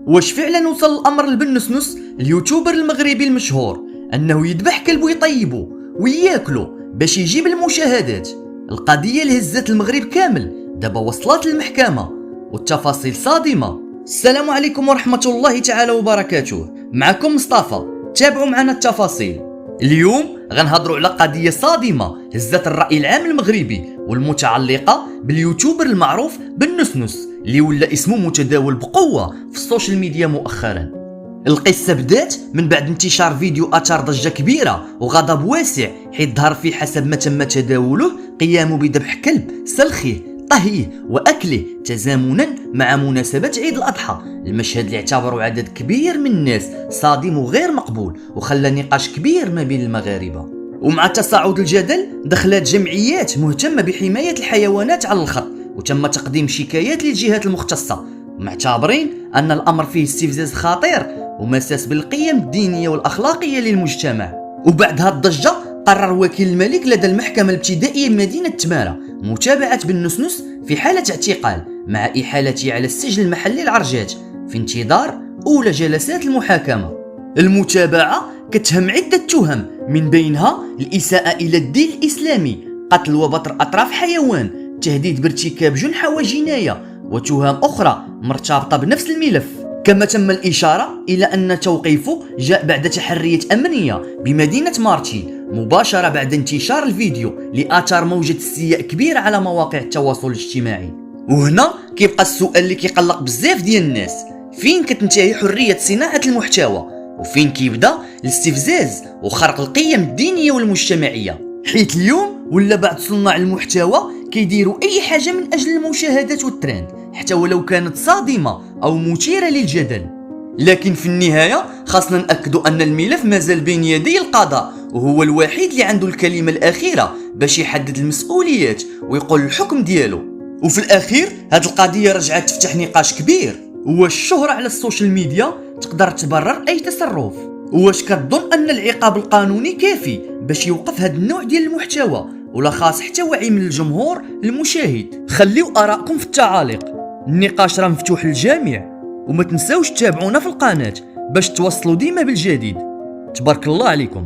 واش فعلا وصل الامر لبن نسنس اليوتيوبر المغربي المشهور انه يذبح كلب ويطيبه وياكله باش يجيب المشاهدات؟ القضيه اللي هزت المغرب كامل دابا وصلت للمحكمه والتفاصيل صادمه. السلام عليكم ورحمه الله تعالى وبركاته، معكم مصطفى. تابعوا معنا التفاصيل. اليوم غنهضروا على قضيه صادمه هزت الراي العام المغربي والمتعلقه باليوتيوبر المعروف بن نسنس اللي ولا اسمه متداول بقوه في السوشيال ميديا مؤخرا. القصه بدات من بعد انتشار فيديو اثار ضجه كبيره وغضب واسع، حيث ظهر فيه حسب ما تم تداوله قيامه بذبح كلب، سلخيه، طهيه واكله تزامنا مع مناسبه عيد الاضحى. المشهد اللي اعتبره عدد كبير من الناس صادم وغير مقبول وخلى نقاش كبير ما بين المغاربه. ومع تصاعد الجدل دخلت جمعيات مهتمه بحمايه الحيوانات على الخط وتم تقديم شكايات للجهات المختصه، معتبرين ان الامر فيه استفزاز خطير ومساس بالقيم الدينيه والاخلاقيه للمجتمع. وبعد هذه الضجه قرر وكيل الملك لدى المحكمه الابتدائيه بمدينه تماره متابعه بن نسنس في حاله اعتقال مع احالته على السجن المحلي العرجات في انتظار اولى جلسات المحاكمه. المتابعه كتهم عده تهم، من بينها الاساءه الى الدين الاسلامي، قتل وبتر اطراف حيوان، تهديد بارتكاب جنحه وجنايه، وتهم اخرى مرتبطه بنفس الملف. كما تم الاشاره الى ان توقيفه جاء بعد تحريات امنيه بمدينه مارتي مباشره بعد انتشار الفيديو لاثار موجه استياء كبيره على مواقع التواصل الاجتماعي. وهنا كيبقى السؤال اللي كيقلق بزاف ديال الناس: فين كتنتهي حريه صناعه المحتوى وفين كيبدا الاستفزاز وخرق القيم الدينيه والمجتمعيه؟ حيث اليوم ولا بعض صناع المحتوى كيديروا اي حاجه من اجل المشاهدات والترند، حتى ولو كانت صادمه او مثيره للجدل. لكن في النهايه خاصنا ناكدوا ان الملف مازال بين يدي القضاء، وهو الوحيد اللي عنده الكلمه الاخيره باش يحدد المسؤوليات ويقول الحكم ديالو. وفي الاخير هذه القضيه رجعت تفتح نقاش كبير: واش الشهره على السوشيال ميديا تقدر تبرر اي تصرف؟ واش كتظن ان العقاب القانوني كافي باش يوقف هذا النوع ديال المحتوى، ولا خاص حتى وعي من الجمهور المشاهد؟ خليو آراءكم في التعاليق. النقاش راه مفتوح للجميع، وما تنساوش تتابعونا في القناة باش توصلوا ديما بالجديد. تبارك الله عليكم.